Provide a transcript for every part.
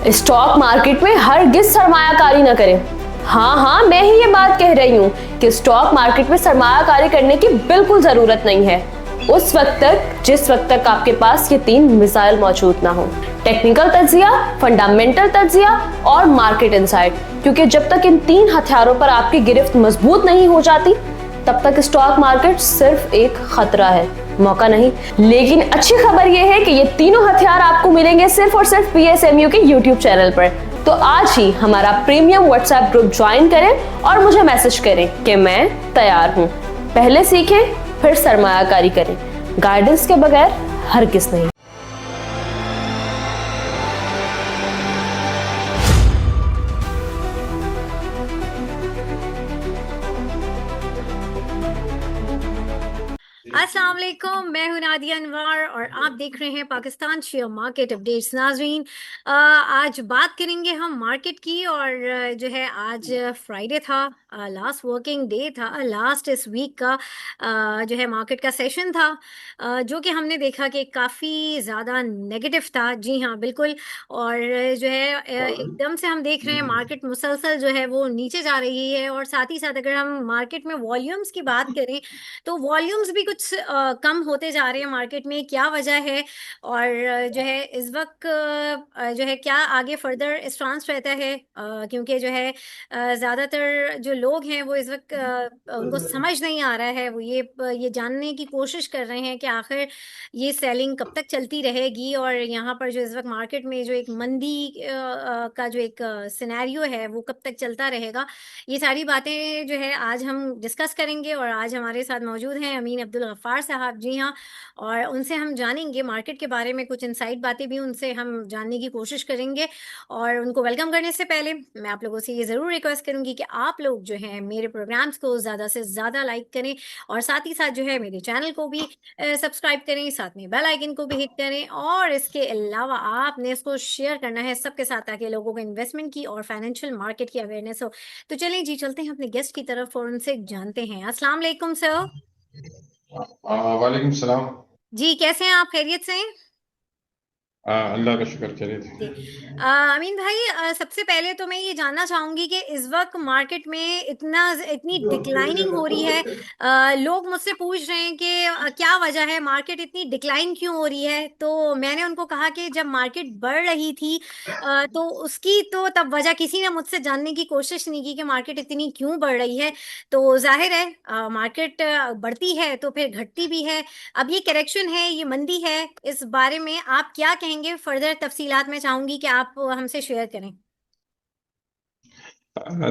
Stock market में हरगिज सरमायाकारी न करें। हाँ, मैं ही ये बात कह रही हूँ कि स्टॉक मार्केट में सरमायाकारी करने की बिल्कुल जरूरत नहीं है उस वक्त तक जिस वक्त तक आपके पास ये 3 मिसाइल मौजूद ना हो: टेक्निकल तज्जिया, फंडामेंटल तज्जिया और मार्केट इनसाइट। क्योंकि जब तक इन 3 हथियारों पर आपकी गिरफ्त मजबूत नहीं हो जाती, तब तक स्टॉक मार्केट सिर्फ एक खतरा है, मौका नहीं। लेकिन अच्छी खबर यह है कि ये तीनों हथियार आपको मिलेंगे सिर्फ और सिर्फ PSMU के YouTube चैनल पर। तो आज ही हमारा प्रीमियम व्हाट्सएप ग्रुप ज्वाइन करें और मुझे मैसेज करें कि मैं तैयार हूँ। पहले सीखें, फिर सरमायाकारी करें। गाइडेंस के बगैर हरगिज़ नहीं। अस्सलाम वालेकुम, मैं हूं नादिया अनवर और आप देख रहे हैं पाकिस्तान शेयर मार्केट अपडेट्स। नाजरीन, आज बात करेंगे हम मार्केट की और जो है आज फ्राइडे था, लास्ट वर्किंग डे था, लास्ट इस वीक का जो है मार्केट का सेशन था, जो कि हमने देखा कि काफ़ी ज़्यादा नेगेटिव था। जी हाँ, बिल्कुल। और जो है एकदम से हम देख रहे हैं मार्केट मुसलसल जो है वो नीचे जा रही है। और साथ ही साथ अगर हम मार्केट में वॉल्यूम्स की बात करें तो वॉल्यूम्स भी कुछ कम होते जा रहे हैं मार्केट में। क्या वजह है और जो है इस वक्त जो है क्या आगे फर्दर स्टांस रहता है, क्योंकि जो है ज़्यादातर जो लोग हैं वो इस वक्त उनको समझ नहीं आ रहा है। वो ये जानने की कोशिश कर रहे हैं कि आखिर ये सेलिंग कब तक चलती रहेगी और यहाँ पर जो इस वक्त मार्केट में जो एक मंदी का जो एक सिनेरियो है वो कब तक चलता रहेगा। ये सारी बातें जो है आज हम डिस्कस करेंगे और आज हमारे साथ मौजूद हैं अमीन अब्दुल गफ्फार साहब। जी हाँ, और उनसे हम जानेंगे मार्केट के बारे में, कुछ इनसाइट बातें भी उनसे हम जानने की कोशिश करेंगे। और उनको वेलकम करने से पहले मैं आप लोगों से ये ज़रूर रिक्वेस्ट करूंगी कि आप लोग जो हैं मेरे प्रोग्राम्स को ज़्यादा से ज़्यादा लाइक करें और साथ ही साथ जो है मेरे चैनल को भी सब्सक्राइब करें, साथ में बेल आइकन को भी हिट करें और इसके अलावा आपने इसको शेयर करना है सबके साथ ताकि लोगों को इन्वेस्टमेंट की और फाइनेंशियल मार्केट की अवेयरनेस हो। तो चलें जी, चलते हैं अपने गेस्ट की तरफ और उनसे जानते हैं। अस्सलाम वालेकुम सर। वालेकुम सलाम। जी, कैसे हैं आप? खैरियत से हैं? अल्लाह का शुक्र करे जी। थे। अमीन भाई, सबसे पहले तो मैं ये जानना चाहूंगी कि इस वक्त मार्केट में इतनी डिक्लाइनिंग हो रही है। लोग मुझसे पूछ रहे हैं कि क्या वजह है, मार्केट इतनी डिक्लाइन क्यों हो रही है। तो मैंने उनको कहा कि जब मार्केट बढ़ रही थी तो उसकी तो तब वजह किसी ने मुझसे जानने की कोशिश नहीं की कि मार्केट इतनी क्यों बढ़ रही है। तो जाहिर है मार्केट बढ़ती है तो फिर घटती भी है। अब ये करेक्शन है, ये मंदी है, इस बारे में आप क्या कहेंगे? फर्दर तफसीलात मैं चाहूंगी कि आप हमसे शेयर करें।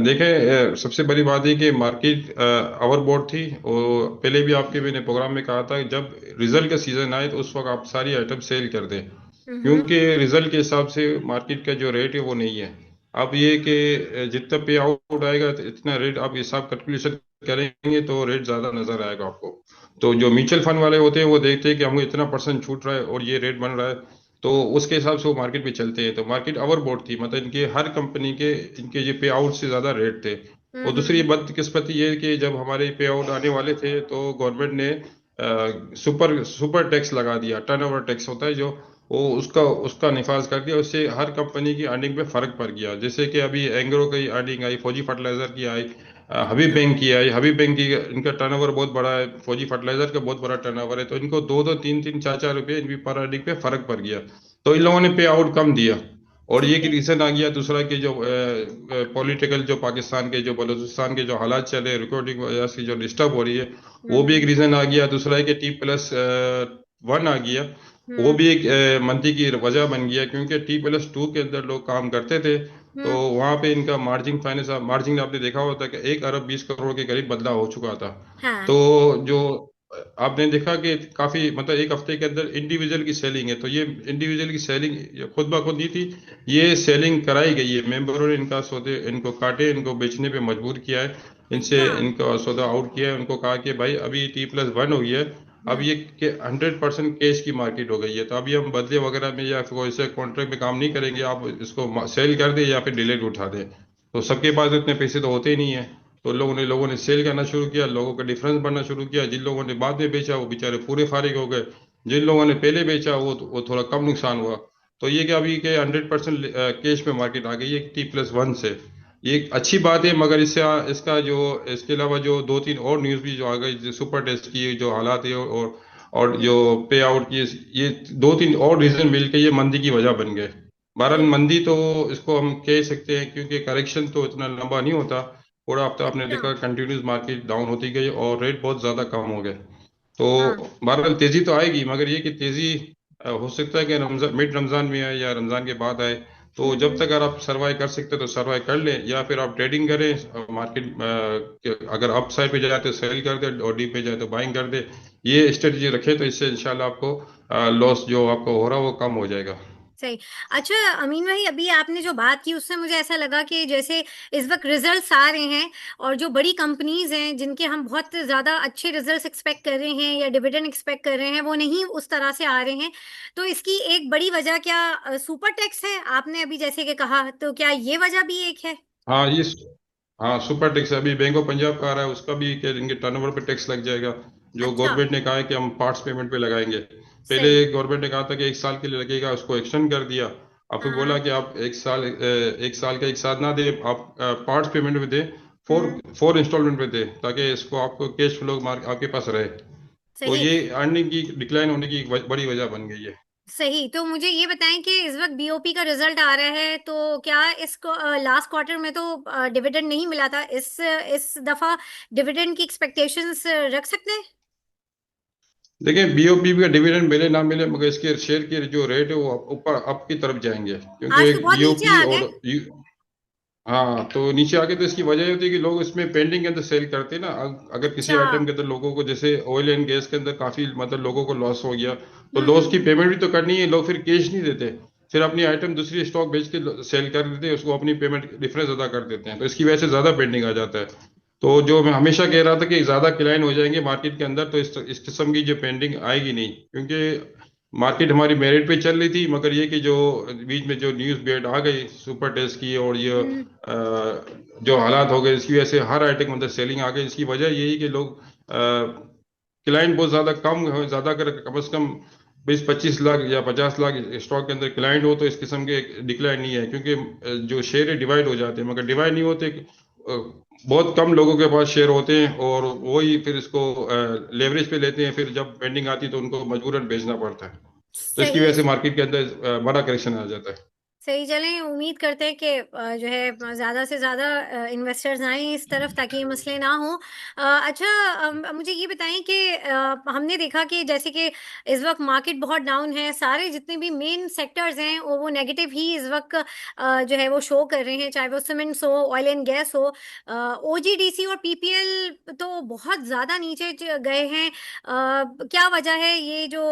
देखिए, सबसे बड़ी बात है कि मार्केट ओवरबॉट थी। और पहले भी आपके मैंने प्रोग्राम में कहा था कि जब रिजल्ट का सीजन आए तो उस वक्त आप सारी आइटम सेल कर दें, हम्म। क्योंकि रिजल्ट के हिसाब से मार्केट का जो रेट है वो नहीं है। अब ये कि जितना पे आउट आएगा तो इतना रेट आप हिसाब कैलकुलेशन करेंगे तो रेट ज़्यादा नजर आएगा आपको। तो जो म्यूचुअल फंड वाले होते हैं वो देखते हैं कि हमको इतना परसेंट छूट रहा है और ये रेट बन रहा है, तो उसके हिसाब से वो मार्केट में चलते हैं। तो मार्केट ओवरबॉट थी, मतलब इनके हर कंपनी के इनके ये पे आउट से ज़्यादा रेट थे। और दूसरी हम्म। बदकिस्मती ये है कि जब हमारे पे आउट आने वाले थे तो गवर्नमेंट ने सुपर सुपर टैक्स लगा दिया। टर्नओवर टैक्स होता है जो, वो उसका उसका निफाज कर दिया। उससे हर कंपनी की अर्निंग पे फर्क पड़ गया। जैसे कि अभी एंग्रो की अर्निंग आई, फौजी फर्टिलाइजर की आई, हबीब बैंक की आई। हबीब बैंक की इनका टर्नओवर बहुत बड़ा है, फौजी फर्टिलाइजर का बहुत बड़ा टर्नओवर है, तो इनको दो दो तीन तीन चार चार रुपये इनकी पर अर्निंग पे फर्क पड़ गया। तो इन लोगों ने पे आउट कम दिया। और ये ठीक कि है। रीजन आ गया दूसरा कि जो पॉलिटिकल जो पाकिस्तान के जो बलूचिस्तान के जो हालात चले, रिकॉर्डिंग वजह से जो डिस्टर्ब हो रही है, वो भी एक हम्म। रीजन आ गया। दूसरा है कि T+1 आ गया, वो हम्म। भी एक मंदी की वजह बन गया, क्योंकि T+2 के अंदर लोग काम करते थे। तो हम्म। वहां पे इनका मार्जिन फाइनेंस मार्जिन आपने देखा होता कि 1 अरब 20 करोड़ के करीब बदलाव हो चुका था। हाँ। तो जो आपने देखा कि काफी, मतलब एक हफ्ते के अंदर इंडिविजुअल की सेलिंग है, तो ये इंडिविजुअल की सेलिंग खुद ब खुद नहीं थी, ये सेलिंग कराई गई है। मेंबरों ने इनका सौदे इनको काटे, इनको बेचने पे मजबूर किया है, इनसे अच्छा। इनका सौदा आउट किया है। उनको कहा कि भाई अभी T+1 हो गई है, अब हम्म। ये 100% कैश की मार्केट हो गई है, तो अभी हम बदले वगैरह में या फिर कोई ऐसे कॉन्ट्रैक्ट में काम नहीं करेंगे, आप इसको सेल कर दें या फिर डिलीट उठा दें। तो सबके पास इतने पैसे तो होते ही नहीं है। तो लोगों ने सेल करना शुरू किया, लोगों का डिफरेंस बढ़ना शुरू किया। जिन लोगों ने बाद में बेचा वो बेचारे पूरे फारिग हो गए, जिन लोगों ने पहले बेचा वो थोड़ा कम नुकसान हुआ। तो ये कि अभी के 100% कैश में मार्केट आ गई है T+1 से। ये एक अच्छी बात है, मगर इसका जो इसके अलावा जो दो तीन और न्यूज़ भी जो आ गई, जो सुपर टेस्ट की जो हालात है और जो पे आउट की, ये दो तीन और रीजन मिलके ये मंदी की वजह बन गए। बहरहाल सही। मंदी तो इसको हम कह सकते हैं, क्योंकि करेक्शन तो इतना लंबा नहीं होता। पूरा हफ्ता आपने अच्छा। देखा कंटिन्यूस मार्केट डाउन होती गई और रेट बहुत ज्यादा कम हो गए। तो हाँ। बहरहाल तेजी तो आएगी, मगर ये कि तेजी हो सकता है कि रमजान, मिड रमजान में आए या रमजान के बाद आए। तो जब हम्म। तक अगर आप सरवाइव कर सकते तो सरवाइव कर लें, या फिर आप ट्रेडिंग करें मार्केट, अगर अप साइड पे जाए तो सेल कर दे और डी पे जाए तो बाइंग कर दे। ये स्ट्रेटजी रखे तो इससे इंशाल्लाह आपको लॉस जो आपको हो रहा है वो कम हो जाएगा। सही। अच्छा अमीन भाई, अभी आपने जो बात की उससे मुझे ऐसा लगा कि जैसे इस वक्त रिजल्ट्स आ रहे हैं और जो बड़ी कंपनीज हैं जिनके हम बहुत ज्यादा अच्छे रिजल्ट्स एक्सपेक्ट कर रहे हैं या डिविडेंड एक्सपेक्ट कर रहे हैं, वो नहीं उस तरह से आ रहे हैं। तो इसकी एक बड़ी वजह क्या सुपर टैक्स है? आपने अभी जैसे कि कहा, तो क्या ये वजह भी एक है? हाँ ये हाँ सुपर टैक्स अभी बैंक ऑफ पंजाब का आ रहा है, उसका भी कि इनके टर्नओवर पे टैक्स लग जाएगा। जो अच्छा। गवर्नमेंट ने कहा है कि हम पार्ट्स पेमेंट पे लगाएंगे। पहले सही। गवर्नमेंट ने कहा था कि एक साल के लिए लगेगा, उसको एक्सटेंड कर दिया। अब फिर बोला हाँ। कि आप एक साल का एक साथ ना दे, आप पार्ट्स पेमेंट पे दे, फोर हम्म। फोर इंस्टॉलमेंट पे दे, ताकि इसको आपको कैश फ्लो मार्क आपके पास रहे। तो सही। ये अर्निंग की डिक्लाइन होने की एक बड़ी वजह बन गई है। सही। तो मुझे ये बताएं कि इस वक्त बीओपी का रिजल्ट आ रहा है, तो क्या इसको लास्ट क्वार्टर में तो डिविडेंड नहीं मिला था, इस दफा डिविडेंड की एक्सपेक्टेशंस रख सकते हैं? देखिए बीओपी का डिविडेंड मिले ना मिले, मगर इसके शेयर के जो रेट है वो ऊपर अप की तरफ जाएंगे, आज क्योंकि तो बहुत नीचे बीओपी आ गए। और हाँ, तो नीचे आके तो इसकी वजह ये होती है कि लोग इसमें पेंडिंग के अंदर सेल करते हैं ना। अगर किसी अच्छा। आइटम के अंदर लोगों को, जैसे ऑयल एंड गैस के अंदर काफी मतलब लोगों को लॉस हो गया, तो लॉस की हम्म। पेमेंट भी तो करनी है। लोग फिर कैश नहीं देते, फिर अपनी आइटम दूसरी स्टॉक बेच के सेल कर देते हैं, उसको अपनी पेमेंट डिफरेंस अदा कर देते हैं, तो इसकी वजह से ज्यादा पेंडिंग आ जाता है। तो जो मैं हमेशा कह रहा था कि ज्यादा क्लाइन हो जाएंगे मार्केट के अंदर, तो इस किस्म की जो पेंडिंग आएगी नहीं, क्योंकि मार्केट हमारी मेरिट पे चल रही थी। मगर ये कि जो बीच में जो न्यूज़ बेड आ गई सुपर टेस्ट की, और ये हम्म। जो हालात हो गए, इसकी वजह से हर आइटम के अंदर सेलिंग आ गई। इसकी वजह यही कि लोग क्लाइंट बहुत ज्यादा कम हो, ज्यादा कर कम से कम 20-25 लाख या 50 लाख स्टॉक के अंदर क्लाइंट हो, तो इस किस्म के डिक्लाइन नहीं है, क्योंकि जो शेयर है डिवाइड हो जाते हैं, मगर डिवाइड नहीं होते। बहुत कम लोगों के पास शेयर होते हैं, और वही फिर इसको लेवरेज पे लेते हैं, फिर जब पेंडिंग आती है तो उनको मजबूरन बेचना पड़ता है। तो इसकी सही। वजह से मार्केट के अंदर बड़ा करेक्शन आ जाता है। सही। चलें, उम्मीद करते हैं कि जो है ज़्यादा से ज़्यादा इन्वेस्टर्स आएं इस तरफ ताकि ये मसले ना हो। अच्छा, मुझे ये बताएं कि हमने देखा कि जैसे कि इस वक्त मार्केट बहुत डाउन है, सारे जितने भी मेन सेक्टर्स हैं वो नेगेटिव ही इस वक्त जो है वो शो कर रहे हैं, चाहे वो सीमेंट्स हो, ऑयल एंड गैस हो। ओजीडीसी और पीपीएल तो बहुत ज़्यादा नीचे गए हैं। क्या वजह है ये जो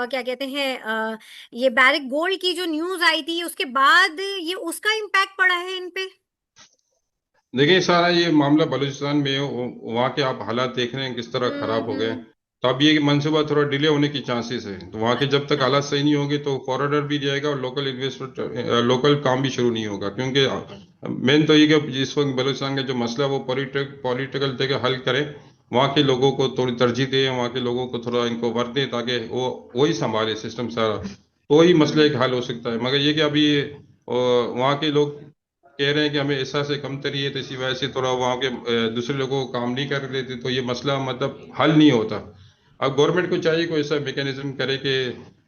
क्या कहते हैं, ये बैरिक गोल्ड की जो न्यूज आई थी उसके बाद ये उसका इम्पैक्ट पड़ा है इन पे? देखिए सारा ये मामला बलूचिस्तान में है, वहाँ के आप हालात देख रहे हैं किस तरह खराब हो गए। हम्म। तो अब ये मंसूबा थोड़ा डिले होने की चांसेस है, तो वहाँ के जब तक अच्छा। हालात सही नहीं होंगे तो फॉरेनर भी जाएगा और लोकल इन्वेस्टमेंट लोकल काम भी शुरू नहीं होगा, क्योंकि मेन तो ये कि जिस वक्त बलूचिस्तान का जो मसला है वो पॉलिटिकल जगह हल करें, वहाँ के लोगों को थोड़ी तरजीह दें, वहाँ के लोगों को थोड़ा इनको वक्त दें, ताकि वो वही संभाले सिस्टम सारा, तो ही मसले हम्म। का हल हो सकता है। मगर ये कि अभी वहाँ के लोग कह रहे हैं कि हमें ऐसा से कमतरी है, तो इसी वजह से थोड़ा वहाँ के दूसरे लोगों को काम नहीं कर देते, तो ये मसला मतलब हल नहीं होता। अब गवर्नमेंट को चाहिए कोई ऐसा मैकेनिज्म करे कि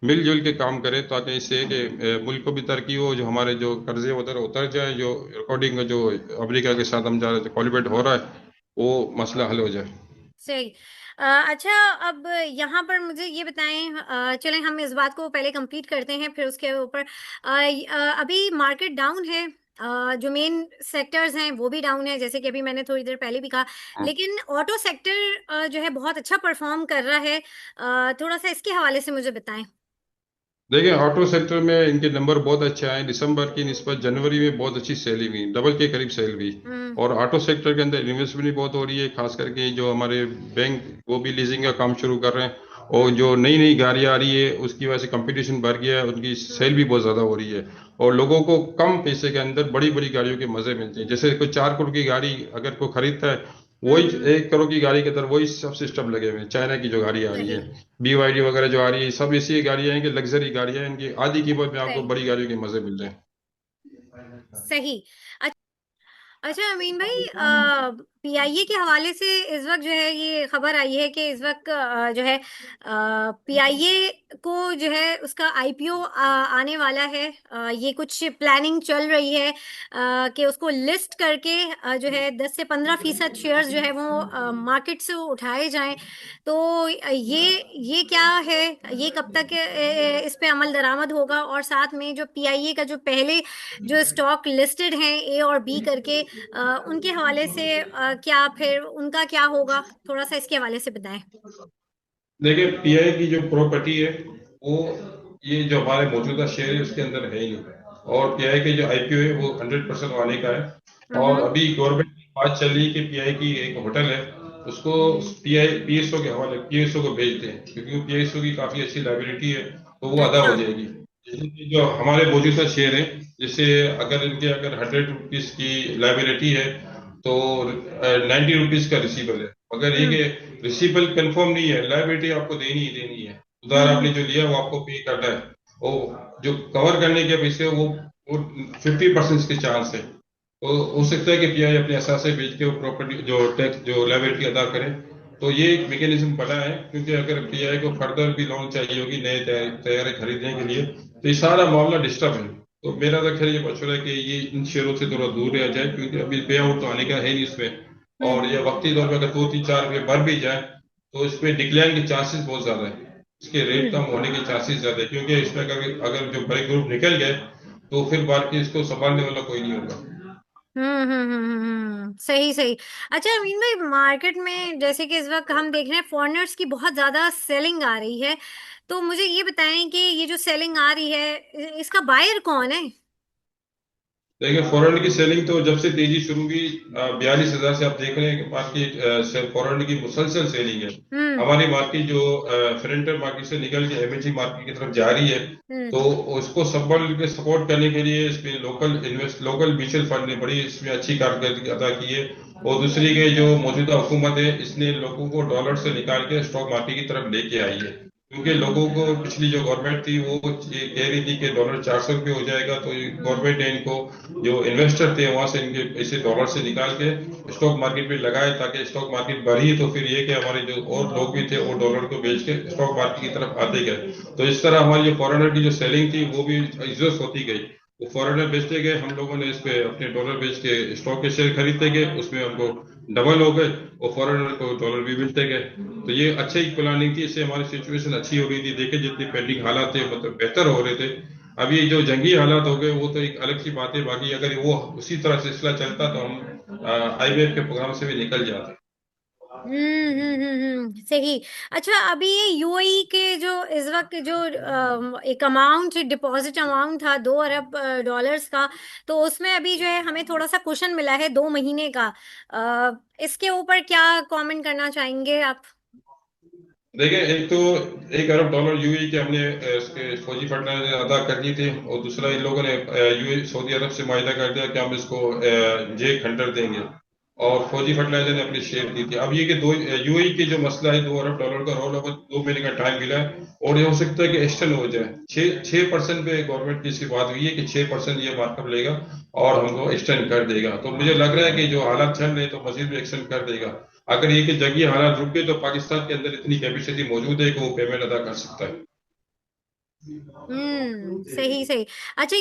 मिलजुल के काम करे, ताकि इससे कि मुल्क को भी तरक्की हो, जो हमारे जो कर्जे उधर उतर जाए, जो रिकॉर्डिंग जो अमेरिका के साथ हम जा रहे थे कोलिबेट हो रहा है, वो मसला हल हो जाए। सही। अच्छा, अब यहाँ पर मुझे ये बताएं, चलें हम इस बात को पहले कंप्लीट करते हैं फिर उसके ऊपर। अभी मार्केट डाउन है, जो मेन सेक्टर्स हैं वो भी डाउन है, जैसे कि अभी मैंने थोड़ी देर पहले भी कहा। लेकिन ऑटो सेक्टर जो है बहुत अच्छा परफॉर्म कर रहा है। थोड़ा सा इसके हवाले से मुझे बताएं। देखिए ऑटो सेक्टर में इनके नंबर बहुत अच्छे आए, दिसंबर की निस्बत जनवरी में बहुत अच्छी सेल हुई, डबल के करीब सेल हुई। हम्म। और ऑटो सेक्टर के अंदर इन्वेस्टमेंट भी बहुत हो रही है, खास करके जो हमारे बैंक वो भी लीजिंग का काम शुरू कर रहे हैं, और हम्म। जो नई नई गाड़ियां आ रही है उसकी वजह से कंपटीशन बढ़ गया है, उनकी सेल भी बहुत ज्यादा हो रही है। और लोगों को कम पैसे के अंदर बड़ी बड़ी गाड़ियों के मजे मिलते हैं, जैसे कोई 4 करोड़ की गाड़ी अगर कोई खरीदता है, वही हम्म। 1 करोड़ की गाड़ी के अंदर वही सब सिस्टम लगे हुए हैं। चाइना की जो गाड़ी आ रही सही है, BYD वगैरह जो आ रही है, सब ऐसी गाड़ियां हैं कि लग्जरी गाड़ियां हैं, इनकी आधी कीमत में आपको सही बड़ी गाड़ियों के मजे मिल रहे हैं। सही। अच्छा अमीन भाई, पीआईए के हवाले से इस वक्त जो है ये खबर आई है कि इस वक्त जो है पीआईए को जो है उसका आईपीओ आने वाला है। ये कुछ प्लानिंग चल रही है कि उसको लिस्ट करके जो है 10 से 15% शेयर्स जो है वो मार्केट से उठाए जाएं। तो ये क्या है, ये कब तक इस पे अमल दरामद होगा, और साथ में जो पीआईए का जो पहले जो स्टॉक लिस्टेड हैं ए और बी करके, उनके हवाले से क्या फिर उनका क्या होगा, थोड़ा सा इसके हवाले से बताएं। देखिए, पीआई की जो प्रॉपर्टी है, वो ये जो हमारे मौजूदा शेयर है उसके अंदर है ही नहीं। और पीआई के जो आईपीओ है वो 100% वाले का है। और हम्म। अभी गवर्नमेंट की बात चल रही है कि पीआई की एक होटल है, उसको पीआई पीएसओ के हवाले पीएसओ को भेज दें, क्योंकि पीएसओ की काफी अच्छी लायबिलिटी है, तो वो अदा अच्छा। हो जाएगी। जैसे कि जो हमारे मौजूदा शेयर है, जैसे अगर 100 रुपीज की लायबिलिटी है, तो 90 रुपीज का रिसीबल है। मगर ये हम्म कि रिसीबल कंफर्म नहीं है, लायबिलिटी आपको देनी ही देनी है। उधार हम्म आपने जो लिया वो आपको पे करना है। वो जो कवर करने के पैसे वो 50% के चांस है। तो हो सकता है कि पीआई अपने असासे बेच के वो प्रॉपर्टी जो टैक्स जो लायबिलिटी अदा करे। तो ये एक मैकेनिज्म बना है, क्योंकि अगर पीआई को फर्दर भी लोन चाहिए होगी नए तैयारे खरीदने के लिए, तो ये सारा मामला डिस्टर्ब है। तो मेरा तो खैर ये मशवरा है कि ये इन शेयरों से थोड़ा दूर रहा जाए, क्योंकि अभी पे आउट तो आने का है नहीं इसमें। और हम्म ये वक्ती तौर पर अगर 2 3 4 रुपये बढ़ भी जाए, तो इसमें डिक्लाइन के चांसेस बहुत ज्यादा है, इसके रेट हम्म कम होने के चांसेस ज्यादा है, क्योंकि इसमें अगर अगर जो बड़े ग्रुप निकल गए, तो फिर बार के इसको संभालने वाला कोई नहीं होगा। सही सही। अच्छा अमीन भाई, मार्केट में जैसे कि इस वक्त हम देख रहे हैं फॉरेनर्स की बहुत ज्यादा सेलिंग आ रही है, तो मुझे ये बताएं कि ये जो सेलिंग आ रही है इसका बायर कौन है। देखिए, फॉरेन की सेलिंग तो जब से तेजी शुरू हुई, 42,000 से आप देख रहे हैं कि मार्केट फॉरेन की मुसलसल सेलिंग है। हम्म हमारी मार्केट जो फ्रंटर मार्केट से निकल के एमएनसी मार्केट की तरफ जा रही है, हम्म तो उसको सपोर्ट करने के लिए इसमें लोकल म्यूचुअल फंड ने बड़ी इसमें अच्छी कारकर्दगी अदा की है। और दूसरी के जो मौजूदा हुकूमत है, इसने लोगों को डॉलर से निकाल के स्टॉक मार्केट की तरफ लेके आई है, क्योंकि लोगों को पिछली जो गवर्नमेंट थी वो ये कह रही थी कि डॉलर 400 रुपये हो जाएगा, तो गवर्नमेंट ने इनको जो इन्वेस्टर थे वहां से इनके पैसे डॉलर से निकाल के स्टॉक मार्केट में लगाए, ताकि स्टॉक मार्केट बढ़ी, तो फिर ये कि हमारे जो और लोग भी थे वो डॉलर को बेच के स्टॉक मार्केट की तरफ आते गए। तो इस तरह हमारी जो फॉरेनर की जो सेलिंग थी वो भी एग्जॉस्ट होती गई। वो फॉरेनर बेचते गए, हम लोगों ने इस पे अपने डॉलर बेच के स्टॉक के शेयर खरीदते गए, उसमें हमको डबल हो गए, और फॉरेनर को डॉलर भी मिलते गए। तो ये अच्छी प्लानिंग थी, इससे हमारी सिचुएशन अच्छी हो रही थी। देखे जितने पेंडिंग हालात थे मतलब बेहतर हो रहे थे। अभी जो जंगी हालात हो गए वो तो एक अलग सी बात है, बाकी अगर वो उसी तरह सिलसिला चलता तो हम आईएमएफ के प्रोग्राम से भी निकल जाते। सही। अच्छा अभी ये यूएई के जो इस वक्त जो एक अमाउंट डिपॉजिट अमाउंट था 2 अरब डॉलर्स का, तो उसमें अभी जो है हमें थोड़ा सा कुशन मिला है 2 महीने का। इसके ऊपर क्या कमेंट करना चाहेंगे आप। देखिए, एक तो 1 अरब डॉलर यूएई के हमने इसके फौजी फर्टिलाइजर अदा कर दिए थे, और दूसरा इन लोगों ने यूएई सऊदी अरब से माहिदा कर दिया कि हम इसको जेक हंटर देंगे, और फौजी फर्टिलाइजर ने अपनी शेयर दी थी। अब ये कि दो यूएई के जो मसला है, 2 अरब डॉलर का रोल ओवर 2 महीने का टाइम मिला है, और ये हो सकता है कि एक्सटेंड हो जाए। 6% पे गवर्नमेंट की इसकी बात हुई है कि 6% ये मार्कअप लेगा और हमको एक्सटेंड कर देगा। तो मुझे लग रहा है कि जो हालात चल रहे हैं तो मजीद भी एक्सटेंड कर देगा। अगर ये कि जंगी हालात रुक गए, तो पाकिस्तान के अंदर इतनी कैपेसिटी मौजूद है कि वो पेमेंट अदा कर सकता है। सही सही। अच्छा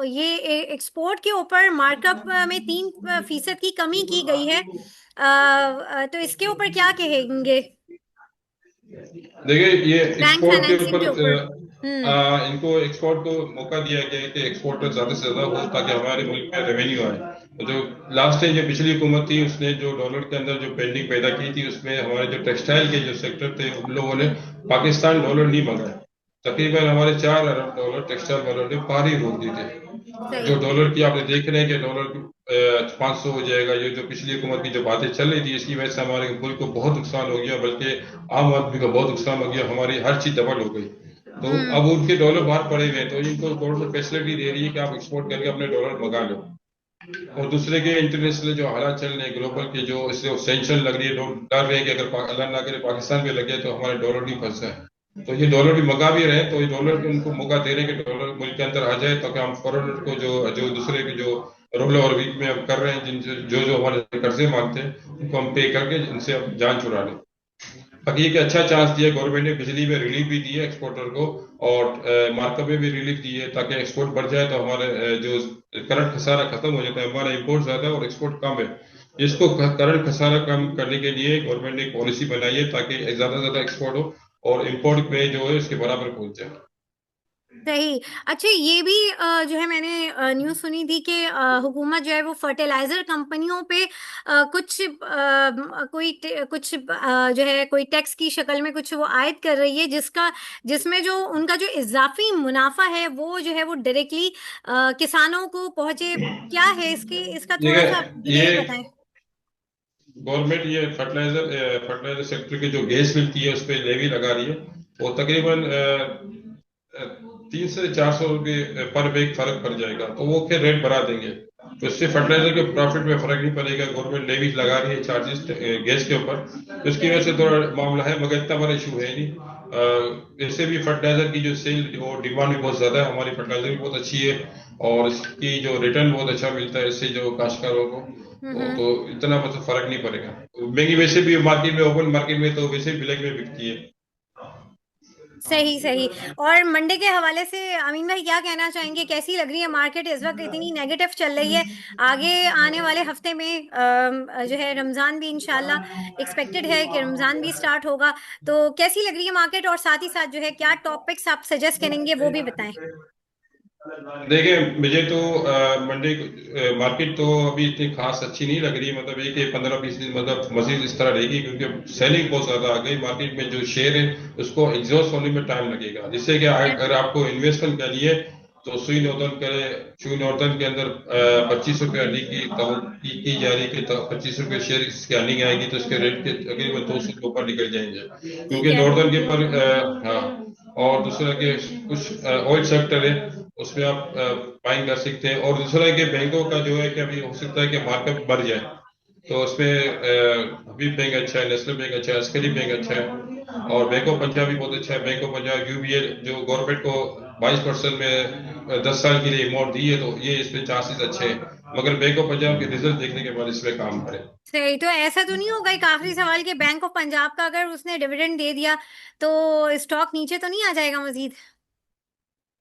ये एक्सपोर्ट के ऊपर मार्कअप में 3% की कमी की गई है। तो इसके ऊपर क्या कहेंगे, देखिए, ये बैंक एक्सपोर्ट के फाइनेंसिंग ऊपर के ऊपर। इनको एक्सपोर्ट को मौका दिया गया है कि एक्सपोर्ट ज्यादा से ज्यादा हो, ताकि हमारे मुल्क में रेवेन्यू आए। तो जो लास्ट टाइम जो पिछली हुकूमत थी उसने जो डॉलर के अंदर जो पेंडिंग पैदा की थी, उसमें हमारे जो टेक्सटाइल के जो सेक्टर थे उन लोगों ने पाकिस्तान डॉलर नहीं मंगाए। तकरीबन हमारे 4 अरब डॉलर टेक्सटाइल वालों ने पार ही रोक दिए थे। जो सही। डॉलर की आपने देख रहे हैं कि डॉलर 500 हो जाएगा, ये जो पिछली हुकूमत की जो बातें चल रही थी, इसकी वजह से हमारे मुल्क को बहुत नुकसान हो गया, बल्कि आम आदमी को बहुत नुकसान हो गया, हमारी हर चीज डबल हो गई। तो हम्म अब उनके डॉलर बाहर पड़े हुए हैं, तो इनको गवर्नमेंट फैसिलिटी दे रही है कि आप एक्सपोर्ट करके अपने डॉलर मंगा लो। और दूसरे के इंटरनेशनल जो हालात चल रहे हैं ग्लोबल के, जो इससे सेंक्शन लग रही है, लोग डर रहे हैं कि अगर अल्लाह ना करे पाकिस्तान पे लगे तो हमारे डॉलर नहीं फंस जाए। तो ये डॉलर भी मंगा भी रहे हैं, तो ये डॉलर उनको मौका दे रहे हैं कि डॉलर मुल्क के अंदर आ जाए, ताकि हम फॉरेन को जो जो दूसरे के जो रोल और वीक में हम कर रहे हैं, जिन जो जो हमारे कर्जे मांगते हैं उनको हम पे करके इनसे हम जान छुड़ा लें। बाकी एक अच्छा चांस दिया गवर्नमेंट ने, बिजली में रिलीफ भी दी है एक्सपोर्टर को, और मार्केट में भी रिलीफ दी है, ताकि एक्सपोर्ट बढ़ जाए तो हमारे जो करंट खसारा खत्म हो जाता है। हमारा इंपोर्ट ज्यादा है और एक्सपोर्ट कम है। इसको करंट खसारा कम करने के लिए गवर्नमेंट ने एक पॉलिसी बनाई है, ताकि ज्यादा से ज्यादा एक्सपोर्ट हो और इंपोर्ट पे जो है उसके बराबर पहुंच जाए। सही। अच्छा, ये भी जो है मैंने न्यूज़ सुनी थी कि हुकूमत जो है वो फर्टिलाइजर कंपनियों पे कुछ जो है कोई टैक्स की शक्ल में कुछ वो आयद कर रही है, जिसमें जो उनका जो इजाफी मुनाफा है वो जो है वो डायरेक्टली किसानों को पहुंचे। क्या है इसका थोड़ा सा आप ये डिटेल बताएं। गवर्नमेंट ये फर्टिलाइजर सेक्टर की जो गैस मिलती है उस पर लेवी लगा रही है, वो तकरीबन 300 से 400 रुपये पर बैग फर्क पड़ जाएगा, तो वो फिर रेट बढ़ा देंगे, तो इससे फर्टिलाइजर के प्रॉफिट में फर्क नहीं पड़ेगा। गवर्नमेंट लेवी लगा रही है चार्जेस गैस के ऊपर, तो इसकी वजह से थोड़ा मामला है, मगर इतना बड़ा इशू है नहीं। वैसे भी फर्टिलाइजर की जो सेल और डिमांड भी बहुत ज्यादा है, हमारी फर्टिलाइजर भी बहुत अच्छी है और इसकी जो रिटर्न बहुत अच्छा मिलता है इससे जो काश्तकारों को, तो इतना मतलब फर्क नहीं पड़ेगा। महंगी वैसे भी मार्केट में, ओपन मार्केट में तो वैसे भी ब्लैक में बिकती है। सही सही। और मंडे के हवाले से अमीन भाई क्या कहना चाहेंगे, कैसी लग रही है मार्केट इस वक्त, इतनी नेगेटिव चल रही है। आगे आने वाले हफ्ते में जो है रमजान भी इंशाल्लाह एक्सपेक्टेड है कि रमजान भी स्टार्ट होगा, तो कैसी लग रही है मार्केट, और साथ ही साथ जो है क्या टॉपिक्स आप सजेस्ट करेंगे वो भी बताएं। देखिए, मुझे तो मंडे मार्केट तो अभी इतनी खास अच्छी नहीं लग रही, मतलब ये कि 15-20 दिन मतलब मजीद इस तरह रहेगी, क्योंकि सेलिंग बहुत ज्यादा आ गई मार्केट में। जो शेयर है उसको एग्जॉस्ट होने में टाइम लगेगा, जिससे कि अगर आपको इन्वेस्टमेंट के लिए तो सुई नॉर्दर्न के अंदर 25 रुपये अर्निंग की जा रही है कि 25 रुपये शेयर इसकी अर्निंग आएगी, तो इसके रेट के तकरीबन 200 के ऊपर निकल जाएंगे, ठीक क्योंकि है। नॉर्दर्न के ऊपर हाँ। और दूसरा के कुछ ऑयल सेक्टर है उसमें आप बाइंग कर सकते हैं। और दूसरा है कि बैंकों का जो है कि अभी हो सकता है कि मार्केट बढ़ जाए, तो उसमें हबीब बैंक अच्छा है, नेशनल बैंक अच्छा है, अस्करी बैंक अच्छा है, और बैंक ऑफ पंजाब भी बहुत अच्छा है। बैंक ऑफ पंजाब यूबीएल जो गवर्नमेंट को 22% में 10 साल के लिए अमाउंट दी है, तो ये इसमें चांसेस अच्छे हैं, मगर बैंक ऑफ पंजाब के रिजल्ट देखने के बाद इसमें काम करें। सही। तो ऐसा तो नहीं होगा, एक आखिरी सवाल, कि बैंक ऑफ पंजाब का अगर उसने डिविडेंड दे दिया तो स्टॉक नीचे तो नहीं आ जाएगा मजीद।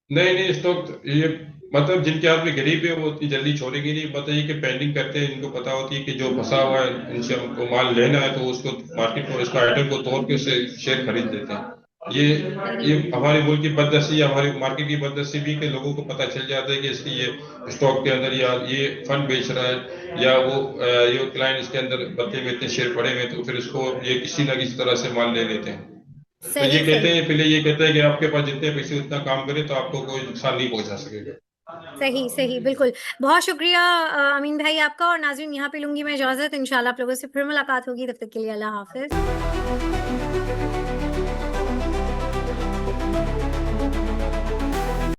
नहीं नहीं, स्टॉक ये मतलब जिनके हाथ में गरीब है वो इतनी जल्दी छोड़ेंगे नहीं, बताइए कि पेंडिंग करते हैं, इनको पता होती है कि जो फंसा हुआ है इनसे हमको माल लेना है, तो उसको मार्केट में इसका आइटम को तोड़ के उसे शेयर खरीद लेते हैं। ये सही। ये हमारे मुल्क की बदनसीबी या हमारी मार्केट की बदनसीबी के लोगों को पता चल जाता है कि इसकी ये स्टॉक के अंदर या ये फंड बेच रहा है, या वो ये क्लाइंट इसके अंदर बदले में इतने शेयर पड़े हुए, तो फिर इसको ये किसी ना किसी तरह से माल ले लेते हैं। तो ये सही कहते सही। हैं, पहले ये कहते हैं कि आपके पास जितने पैसे उतना काम करे तो आपको कोई नुकसान नहीं पहुंचा सकेगा। सही सही बिल्कुल। बहुत शुक्रिया अमीन भाई आपका। और नाज़रीन, यहाँ पे लूंगी मैं इजाजत, इंशाल्लाह आप लोगों से फिर मुलाकात होगी, तब तक के लिए अल्लाह हाफिज।